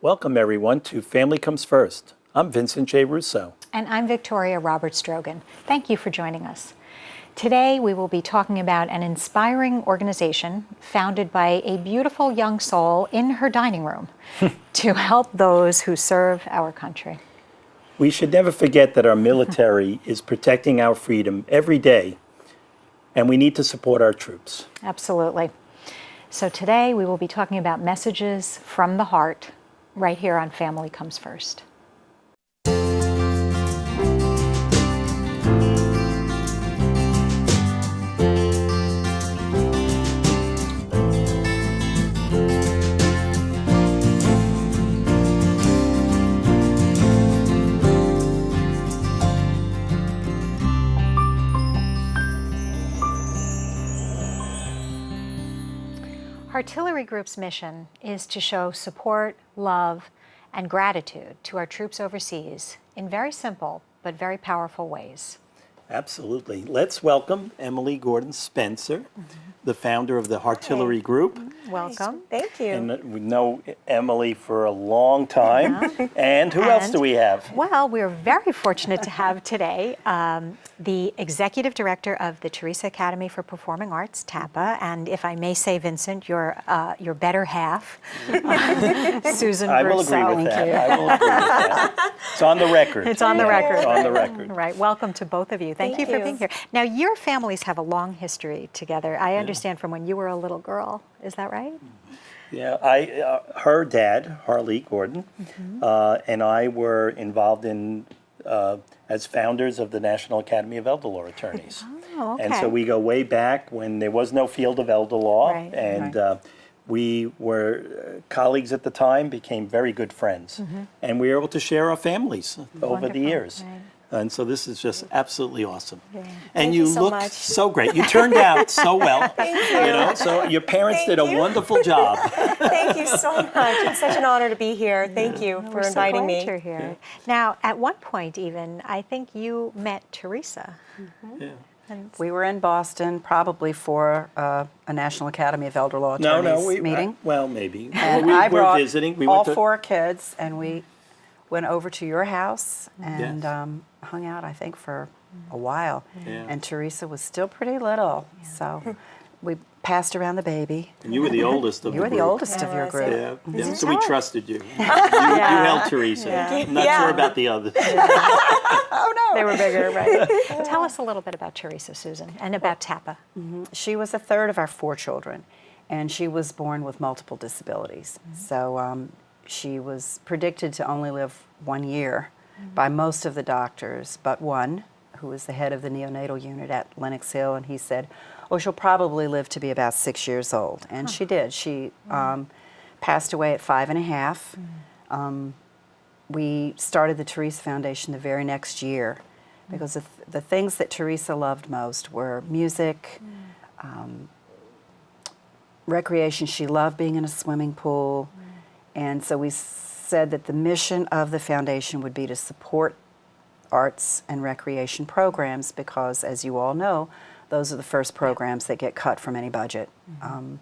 Welcome, everyone, to Family Comes First. I'm Vincent J. Russo. And I'm Victoria Roberts Drogin. Thank you for joining us. Today, we will be talking about an inspiring organization founded by a beautiful young soul in her dining room to help those who serve our country. We should never forget that our military is protecting our freedom every day, and we need to support our troops. Absolutely. So today, we will be talking about messages from the heart right here on Family Comes First. Heartillery Group's mission is to show support, love, and gratitude to our troops overseas in very simple but very powerful ways. Absolutely. Let's welcome Emily Gordon Spencer, the founder of the Heartillery Group. Welcome. Thank you. And we know Emily for a long time. And who else do we have? Well, we're very fortunate to have today the Executive Director of the Teresa Academy for Performing Arts, TAPA, and if I may say, Vincent, your better half, Susan I will Russo. agree with that. I will agree with that. It's on the record. It's on the record. It's on the record. Right. Welcome to both of you. Thank you for being here. Now, your families have a long history together. I understand from when you were a little girl. Is that right? Yeah, her dad, Harley Gordon, and I were involved in as founders of the National Academy of Elder Law Attorneys. Oh, okay. And so we go way back when there was no field of elder law, Right. and we were colleagues at the time, became very good friends, and we were able to share our families over the Wonderful. years. Right. And so this is just absolutely awesome. Yeah. And Thank you you so look much. so great. You turned out so well. Thank You you. know, so your parents Thank did a you. wonderful job. Thank you so much. It's such an honor to be here. Thank you for We're so inviting glad me. you're here. Now, at one point even, I think you met Teresa. Yeah. We were in Boston probably for a National Academy of Elder Law Attorneys meeting. Well, maybe. And we I were brought visiting. We all went to, 4 kids, and we went over to your house and Yes. hung out, I think, for a while. Yeah. And Teresa was still pretty little, so we passed around the baby. And you were the oldest of You the were the group. oldest of your group. Yeah, yeah. So we trusted you. You held Teresa. I'm not sure about the others. Oh, no! They were bigger, right? Tell us a little bit about Teresa, Susan, and about TAPA. She was the third of our 4 children, and she was born with multiple disabilities. So she was predicted to only live 1 year by most of the doctors, but one, who was the head of the neonatal unit at Lenox Hill, and he said, oh, she'll probably live to be about 6 years old. And she did. She passed away at 5 and a half. We started the Teresa Foundation the very next year because the things that Teresa loved most were music, recreation. She loved being in a swimming pool. And so we said that the mission of the foundation would be to support arts and recreation programs because, as you all know, those are the first programs that get cut from any budget. And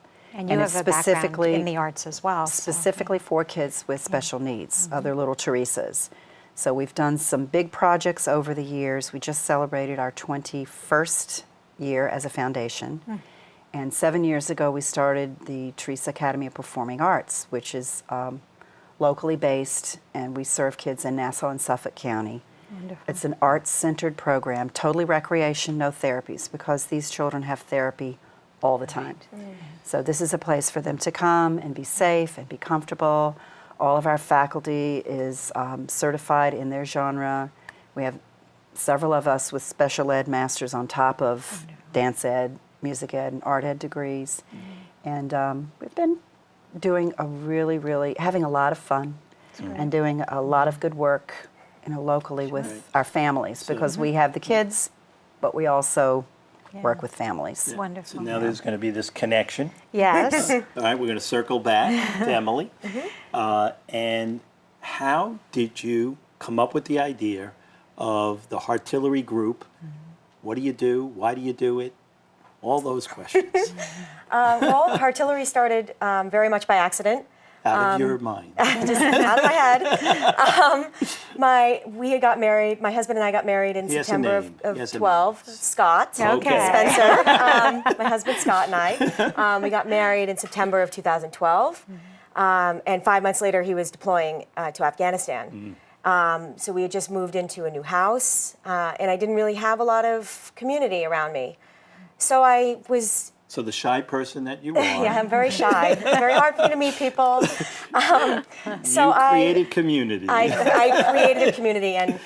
you have a background in the arts as well. Specifically for kids with special needs, other little Teresas. So we've done some big projects over the years. We just celebrated our 21st year as a foundation. And 7 years ago, we started the Teresa Academy of Performing Arts, which is locally based, and we serve kids in Nassau and Suffolk County. Wonderful. It's an arts-centered program, totally recreation, no therapies, because these children have therapy all the time. So this is a place for them to come and be safe and be comfortable. All of our faculty is certified in their genre. We have several of us with special ed masters on top of dance ed, music ed, and art ed degrees. And we've been doing having a lot of fun and doing a lot of good work, locally with our families, because we have the kids, but we also work with families. Wonderful. So now there's going to be this connection. Yes. All right, we're going to circle back to Emily. And how did you come up with the idea of the Heartillery Group? What do you do? Why do you do it? All those questions. Well, Heartillery started very much by accident. Out of your mind. Just out of my head. We had got married. My husband and I got married in He has a September name. of He has a 12. name. Scott. Okay. Spencer. My husband Scott and I. We got married in September of 2012. And 5 months later, he was deploying to Afghanistan. So we had just moved into a new house, and I didn't really have a lot of community around me. So I was. So the shy person that you are, Yeah, I'm very shy. It's very hard for me to meet people. So you created community. I created a community, and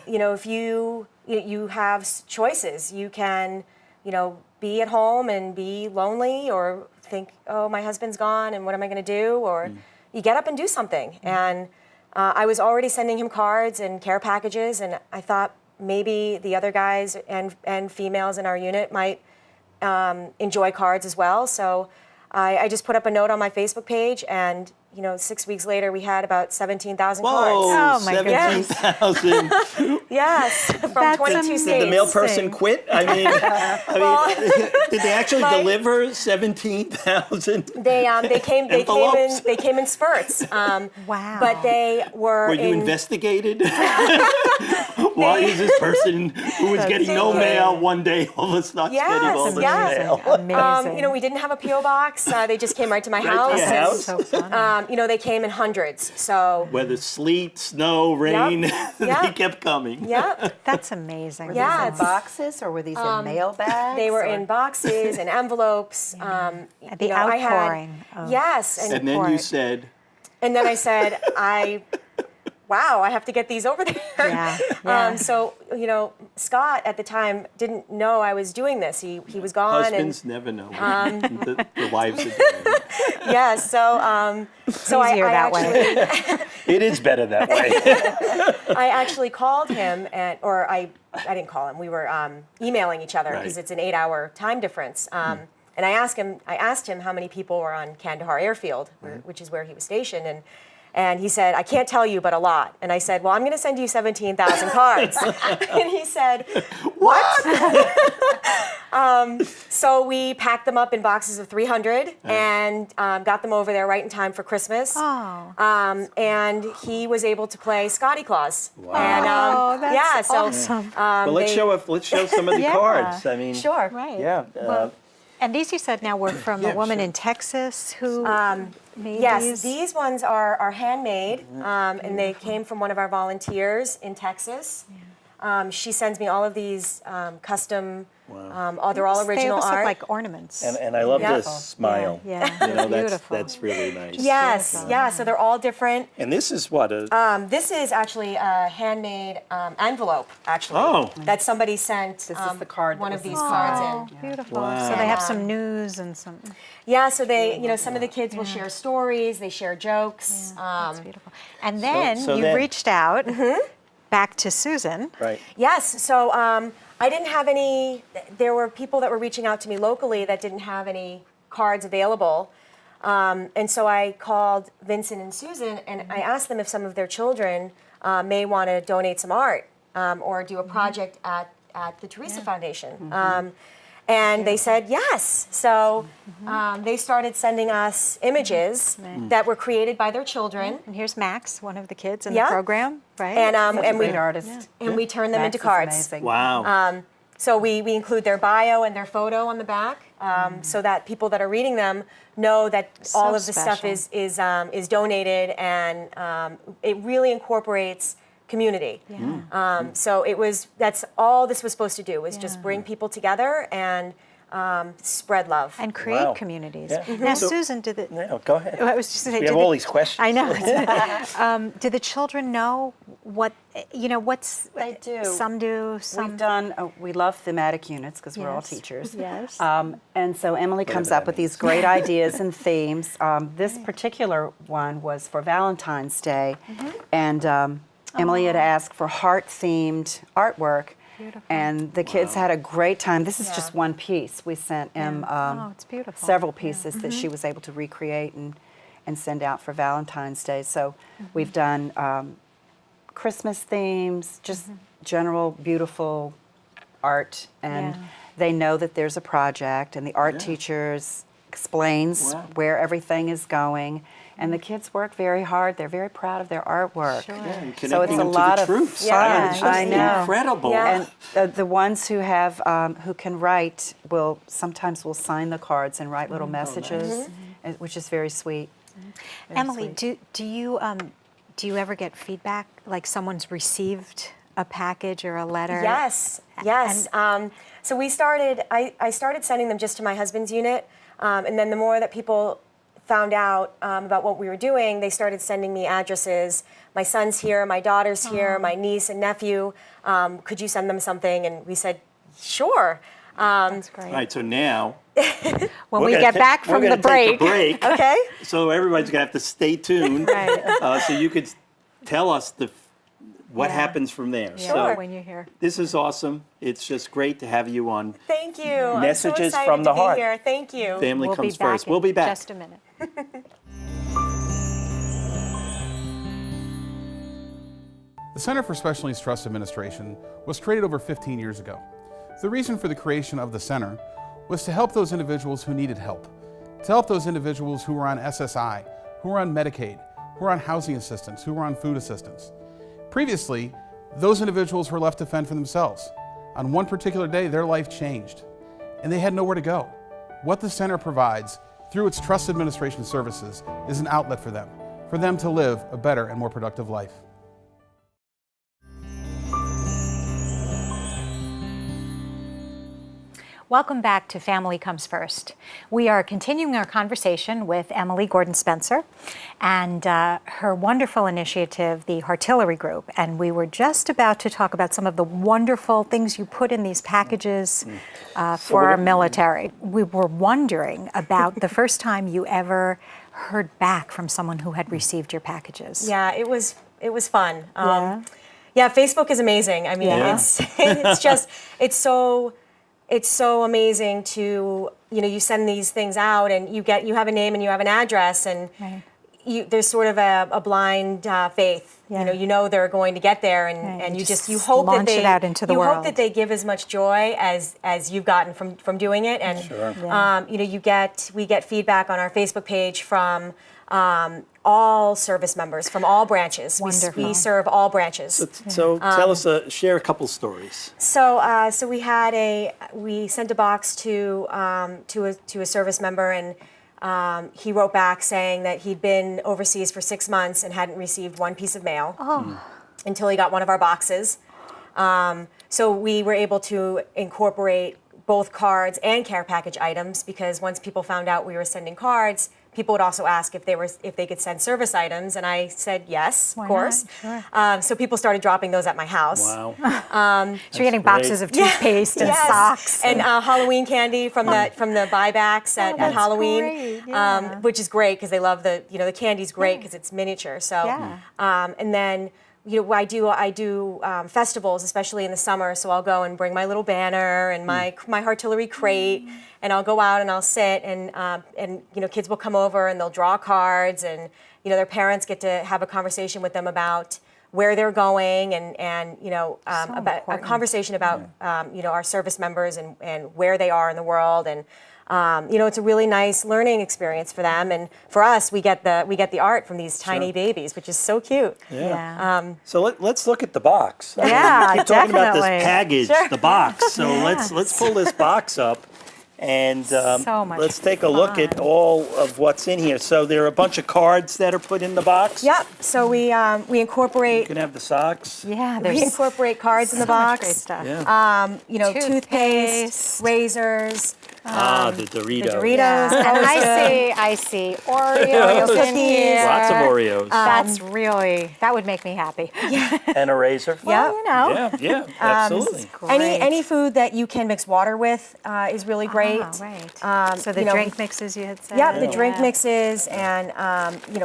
if you have choices, you can, be at home and be lonely, or think, oh, my husband's gone, and what am I going to do? Or you get up and do something. And I was already sending him cards and care packages, and I thought maybe the other guys and females in our unit might enjoy cards as well. So I just put up a note on my Facebook page, and 6 weeks later we had about 17,000 cards. Oh, my goodness. 17,000. Yes, from 22 states. Did the mail person quit? I mean, did they actually deliver 17,000? They envelopes? came in spurts. Wow. But they were you investigated? Why is this person who was getting no mail one day all of a sudden getting all the mail? Amazing. We didn't have a P.O. box. They just came right to my Right to house. your house? So funny. They came in hundreds. So Whether sleet, snow, rain, Yep. they kept coming. yeah, That's amazing. Yeah, In boxes, or were these in mail bags? they were or- in boxes and envelopes. The I had- outpouring of Yes, And then you said, And then I said, wow, I have to get these over there. Yeah. So, Scott at the time didn't know I was doing this. He was gone. husbands never know what the wives are doing. Yeah, so Easier I that way. actually, It is better that way. I actually called him, I didn't call him. We were emailing each other because Right. it's an 8-hour time difference. And I asked him how many people were on Kandahar Airfield, which is where he was stationed, and he said, I can't tell you, but a lot. And I said, well, I'm going to send you 17,000 cards. And he said, what? So we packed them up in boxes of 300 and got them over there right in time for Christmas. Oh. And he was able to play Scotty Claus. Wow. And, that's so, awesome. Well, let's show some of the Yeah. cards. I mean, Sure. Right. yeah. And these you said now were from Yeah, a woman sure. in Texas who made Yes, these? these ones are handmade, and they came from one of our volunteers in Texas. She sends me all of these custom, they're all They original almost look art. like ornaments. And I love Yeah. this smile. Yeah, You know, beautiful. that's really nice. Yes, Beautiful. yeah, so they're all different. And this is what This is actually a handmade envelope, actually. Oh. That somebody sent This is the card one that of was these inside. cards in. Oh, beautiful. Wow. So they have some news and some. Yeah, so they, some of the kids will share stories, they share jokes. That's beautiful. And then so you then- reached out back to Susan. right. Yes, so I didn't have any, there were people that were reaching out to me locally that didn't have any cards available. And so I called Vincent and Susan and I asked them if some of their children may want to donate some art or do a project at the Teresa Foundation. And they said yes. So they started sending us images that were created by their children. And here's Max, one of the kids in Yeah. the program, right? And Great artist. we turn them Max into is cards. amazing. Wow. So we include their bio and their photo on the back, so that people that are reading them know that all of the stuff special. is donated, and it really incorporates community. So that's all this was supposed to do, was just bring people together and spread love. and create Wow. communities. Yeah. Now, So- Susan, did the No, go ahead. I was just gonna say, We did have all these questions. I know. Do the children know what what's? They do. Some do. Some We've done, we love thematic units because we're all Yes. teachers. Yes. And so Emily comes that up with these means. great ideas and themes. This particular one was for Valentine's Day. And Emily had asked for heart-themed artwork. Beautiful. And the kids had a great time. This is Yeah. just one piece. We sent Em Oh, it's beautiful. several pieces that she was able to recreate and send out for Valentine's Day. So we've done Christmas themes, just general beautiful art, and Yeah. they know that there's a project, and the art Yeah. teachers explains Wow. where everything is going. And the kids work very hard. They're very proud of their artwork. Sure. Yeah, and So it's connecting a them lot to of the troops. Yeah, It's just I know. incredible. Yeah. And the ones who have who can write will sometimes sign the cards and write little messages, which is very sweet. Very Emily, sweet. do you ever get feedback, like someone's received a package or a letter? Yes, yes. So I started sending them just to my husband's unit, and then the more that people found out about what we were doing, they started sending me addresses. My son's here, my daughter's here, my niece and nephew. Could you send them something? And we said, sure. That's great. All right, so now When we're we gonna get ta- back we're from the gonna take a break. break. Okay. So everybody's gonna have to stay tuned. Right. So you could tell us what Yeah. happens from there. Yeah, So when you're here. this is awesome. It's just great to have you on Thank you. I'm so Messages excited from the to be Heart. here. Thank you. Family We'll Comes be back First. We'll be in back. just a minute. The Center for Special Needs Trust Administration was created over 15 years ago. The reason for the creation of the center was to help those individuals who needed help, to help those individuals who were on SSI, who were on Medicaid, who were on housing assistance, who were on food assistance. Previously, those individuals were left to fend for themselves. On one particular day, their life changed, and they had nowhere to go. What the center provides through its trust administration services is an outlet for them to live a better and more productive life. Welcome back to Family Comes First. We are continuing our conversation with Emily Gordon Spencer and her wonderful initiative, the Heartillery Group. And we were just about to talk about some of the wonderful things you put in these packages for our military. We were wondering about the first time you ever heard back from someone who had received your packages. Yeah, it was fun. Yeah. Yeah, Facebook is amazing. I mean, Yeah. it's so amazing to, you send these things out and you have a name and you have an address and Right. there's sort of a blind faith. Yeah. You know they're going to get there and, Right, and you you just hope that launch they it out into the you world. hope that they give as much joy as you've gotten from doing it. And Sure. we get feedback on our Facebook page from all service members from all branches. Wonderful. We serve all branches. So tell us, share a couple stories. So we sent a box to a service member, and he wrote back saying that he'd been overseas for 6 months and hadn't received one piece of mail until he got one of our boxes. So we were able to incorporate both cards and care package items, because once people found out we were sending cards, people would also ask if they could send service items, and I said yes, Why of course. not? Sure. So people started dropping those at my house. Wow. So you're getting great. boxes of toothpaste and Yes. socks. and Halloween candy from the buybacks at that's Halloween, great, yeah. which is great because they love the candy's great because it's miniature. So Yeah. and then I do festivals, especially in the summer. So I'll go and bring my little banner and my Heartillery crate, and I'll go out and I'll sit and kids will come over and they'll draw cards, and their parents get to have a conversation with them about where they're going and about a important. conversation about our service members and where they are in the world, and it's a really nice learning experience for them, and for us we get the art from these tiny babies, which is so cute. Yeah. So let's look at the box. I mean, Yeah, we keep talking about this definitely. package, the box. So let's pull this box up, and So much let's take a look at fun. all of what's in here. So there are a bunch of cards that are put in the box. Yep. So we You incorporate can have the socks. Yeah, we there's incorporate cards in the so much box. great stuff. Yeah. Toothpaste, Toothpaste. razors. The Doritos. The Doritos. Yeah. And always I see Oreos in Cookies. here. Lots of Oreos. That would make me happy. And a razor. Yep. Yeah, absolutely. Any food that you can mix water with is really great. Ah, right. So the drink mixes you had said. Yep, the drink mixes and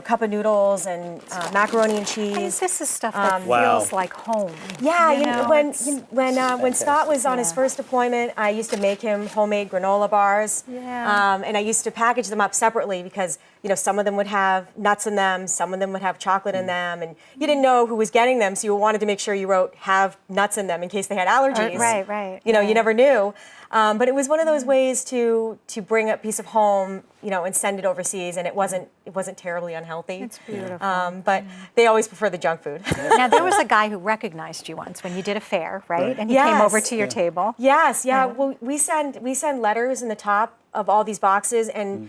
cup of noodles and macaroni and I cheese. think this is stuff that Wow. feels like home. Yeah, when fantastic. Scott was on his Yeah. first deployment, I used to make him homemade granola bars. Yeah. And I used to package them up separately because some of them would have nuts in them, some of them would have chocolate in them, and you didn't know who was getting them, so you wanted to make sure you wrote "have nuts in them" in case they had allergies. Right. You never knew. But it was one of those ways to bring a piece of home, and send it overseas, and it wasn't terribly unhealthy. It's beautiful. But they always prefer the junk food. Now, there was a guy who recognized you once when you did a fair, right? And he came over to your table. Yes, yeah. Well, we send letters in the top of all these boxes, and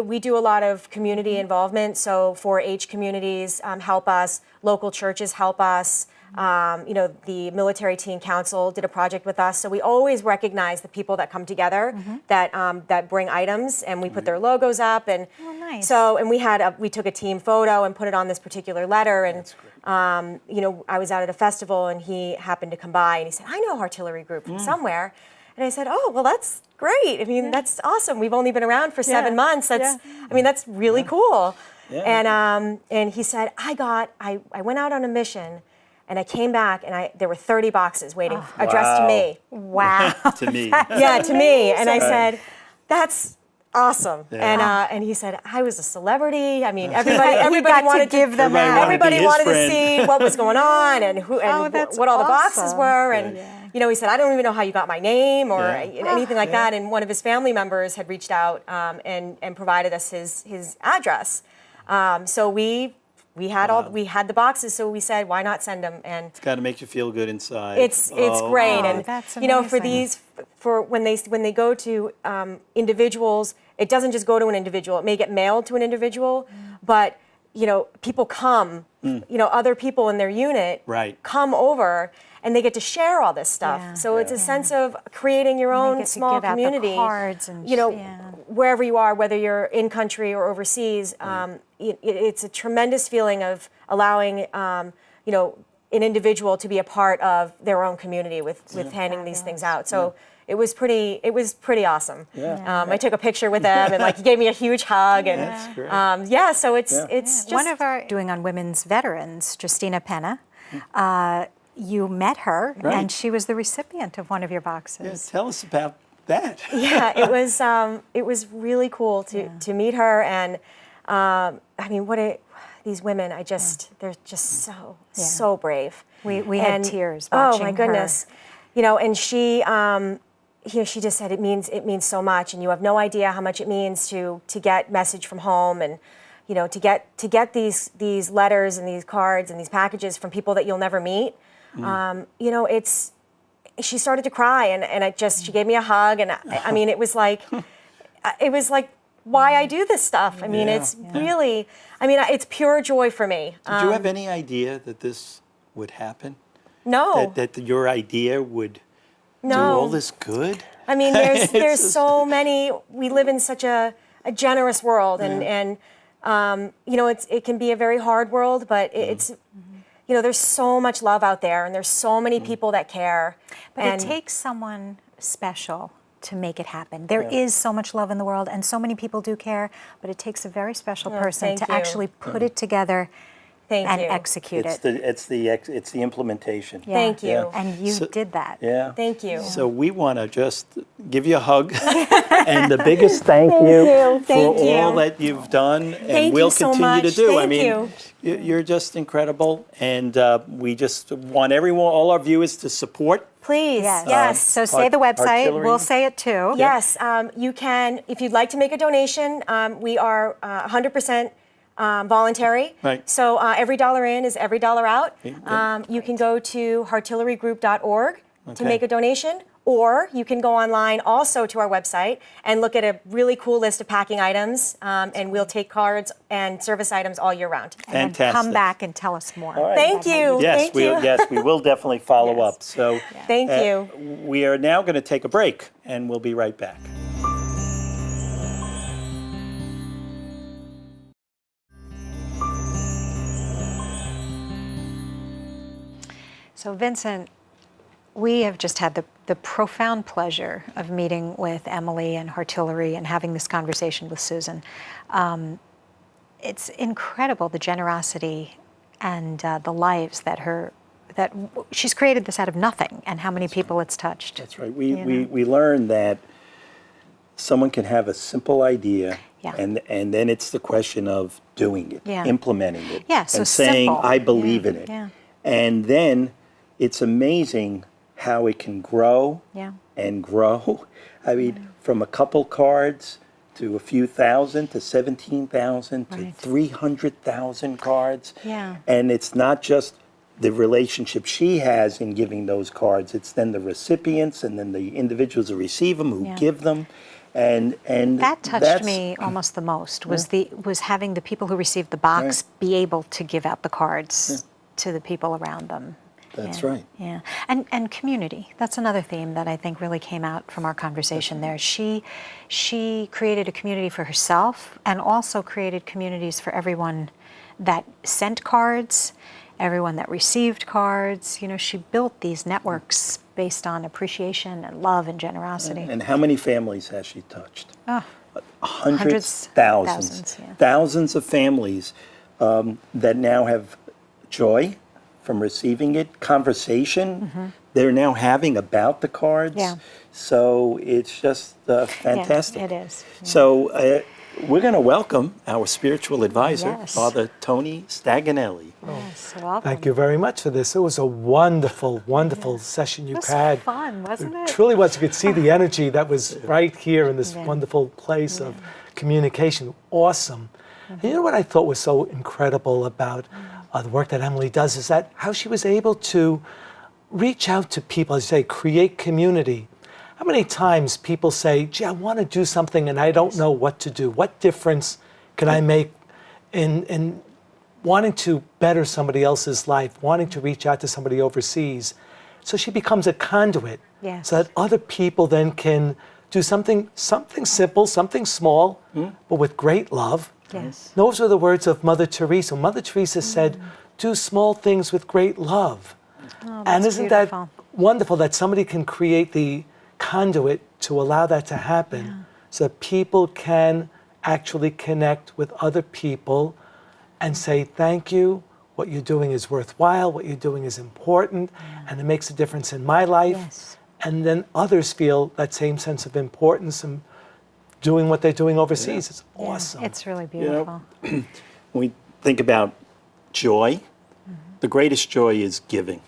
we do a lot of community involvement. So 4-H communities help us, local churches help us. The Military Teen Council did a project with us. So we always recognize the people that come together that bring items, and we put their logos up. And nice. so, and we took a team photo and put it on this particular letter. And I was out at a festival, and he happened to come by, and he said, "I know Heartillery Group from somewhere." And I said, "Oh, well, that's great. I mean, that's awesome. We've only been around for 7 months. That's really cool." Yeah. And he said, I went out on a mission, and I came back, and there were 30 boxes waiting, addressed to me. Wow. To me. Yeah, to me. And I said, "That's awesome." Yeah. And he said, "I was a celebrity. I mean, everybody wanted to give them out. Everybody wanted to see what was going on and who and what all the boxes were." And he said, "I don't even know how you got my name or anything like that." And one of his family members had reached out and provided us his address. So we had the boxes, so we said, why not send them? And It's got to make you feel good inside. it's great, and that's for when they go to individuals, it doesn't just go to an individual. It may get mailed to an individual, but people come. Other people in their unit come over, and they get to share all this stuff. Yeah. So it's a sense of creating your own small community. Cards and wherever you are, whether you're in country or overseas, it's a tremendous feeling of allowing an individual to be a part of their own community with handing these things out. So it was pretty awesome. Yeah. I took a picture with them, and he gave me a huge hug, and That's great. so it's just one of our doing on women's veterans, Justina Penna. You met her, and she was the recipient of one of your boxes. Yeah, tell us about that. Yeah, it was really cool to meet her, and these women, they're just so brave. We had tears watching her. Oh my goodness, and she she just said it means so much, and you have no idea how much it means to get message from home, and to get these letters and these cards and these packages from people that you'll never meet. She started to cry, and she gave me a hug, and it was like why I do this stuff. It's really, it's pure joy for me. Did you have any idea that this would happen? No. That your idea would do all this good? There's so many. We live in such a generous world, and it can be a very hard world, but it's. There's so much love out there, and there's so many people that care. But it takes someone special to make it happen. There is so much love in the world, and so many people do care, but it takes a very special person to actually put it together and execute it. It's the implementation. Yeah. Thank you. Yeah. And you did that. Yeah. Thank you. So we want to just give you a hug and the biggest thank you for all that you've done, and we'll continue to do. Thank you. You're just incredible, and we just want all our viewers to support. Please. Yes. So say the website. Heartillery. We'll say it too. Yes. You can, if you'd like to make a donation, we are 100% voluntary. Right. So every dollar in is every dollar out. You can go to heartilleryGroup.org to make a donation, or you can go online also to our website and look at a really cool list of packing items, and we'll take cards and service items all year round. And then come back and tell us more. All right. Thank you. Yes, we will definitely follow up. So Thank you. We are now going to take a break, and we'll be right back. So Vincent, we have just had the profound pleasure of meeting with Emily and Heartillery and having this conversation with Susan. It's incredible, the generosity and the lives that she's created this out of nothing, and how many people it's touched. That's right. We learned that someone can have a simple idea, and then it's the question of doing it, implementing it, so and saying, simple. I believe in it. Yeah. And then it's amazing how it can grow and grow. I mean, from a couple cards to a few thousand to 17,000 to Right. 300,000 cards. Yeah. And it's not just the relationship she has in giving those cards, it's then the recipients and then the individuals who receive them, who Yeah. give them. And That touched that's, me almost the most, was having the people who received the box be able to give out the cards to the people around them. That's Yeah, right. Yeah, and community. That's another theme that I think really came out from our conversation there. She created a community for herself and also created communities for everyone that sent cards, everyone that received cards. You know, she built these networks based on appreciation and love and generosity. And how many families has she touched? Oh, Hundreds, thousands, thousands, yeah. thousands of families that now have joy from receiving it, conversation they're now having about the cards. Yeah. So it's just fantastic. Yeah, it is. Yeah. So we're going to welcome our spiritual advisor, Yes. Father Tony Staganelli. Yes, welcome. Thank you very much for this. It was a wonderful, wonderful session you It was had. fun, wasn't it? Truly was. You could see the energy that was right here in this Yeah. wonderful place of communication. Awesome. And you know what I thought was so incredible about the work that Emily does is that how she was able to reach out to people, as you say, create community. How many times people say, gee, I want to do something and I don't know what to do. What difference can I make in wanting to better somebody else's life, wanting to reach out to somebody overseas? So she becomes a conduit Yes. so that other people then can do something simple, something small, but with great love. Yes. Those are the words of Mother Teresa. Mother Teresa said, do small things with great love. Oh, And that's isn't beautiful. that wonderful that somebody can create the conduit to allow that to happen so that people can actually connect with other people and say, thank you, what you're doing is worthwhile, what you're doing is important, and it makes a difference in my life. Yes. And then others feel that same sense of importance and doing what they're doing overseas. It's Yeah, awesome. It's really You know, beautiful. when we think about joy, the greatest joy is giving,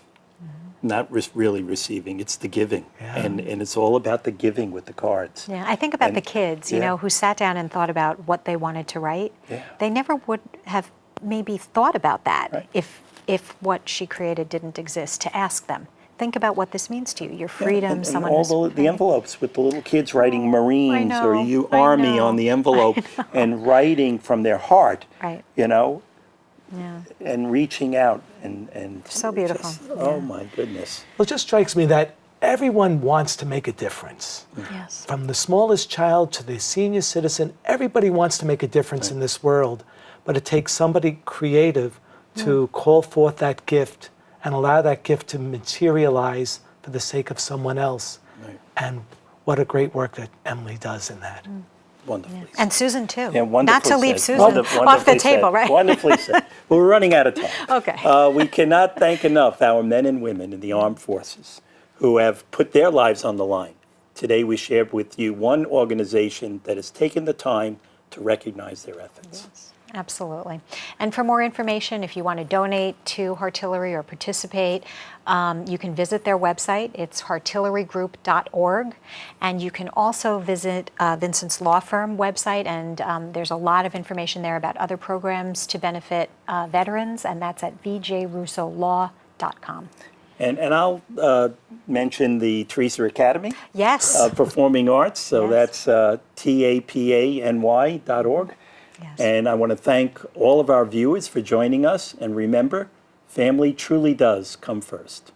not really receiving. It's the giving. Yeah. And it's all about the giving with the cards. Yeah, I think about And- the kids, you yeah. know, who sat down and thought about what they wanted to write. Yeah. They never would have maybe thought about that Right. if what she created didn't exist, to ask them. Think about what this means to you, your freedom, And someone all who's- the envelopes with the little kids writing Marines or know, you I Army know, on the envelope and writing from their heart, Right. you know, Yeah. and reaching out and So beautiful. just- oh my goodness. Well, it just strikes me that everyone wants to make a difference. Yes. From the smallest child to the senior citizen, everybody wants to make a difference in this world, but it takes somebody creative to call forth that gift and allow that gift to materialize for the sake of someone else. Right. And what a great work that Emily does in that. Wonderfully said. And Susan too. Yeah, Not wonderfully to leave said. Susan off the Wonderfully table, said. right? Wonderfully said. Well, we're running out of time. Okay. We cannot thank enough our men and women in the armed forces who have put their lives on the line. Today we shared with you one organization that has taken the time to recognize their efforts. Absolutely. And for more information, if you want to donate to Heartillery or participate, you can visit their website. It's heartillerygroup.org. And you can also visit Vincent's law firm website, and there's a lot of information there about other programs to benefit veterans, and that's at vjrussolaw.com. And I'll mention the Teresa Academy Yes. of Performing Arts. So Yes. that's tapany.org. Yes. And I want to thank all of our viewers for joining us. And remember, family truly does come first.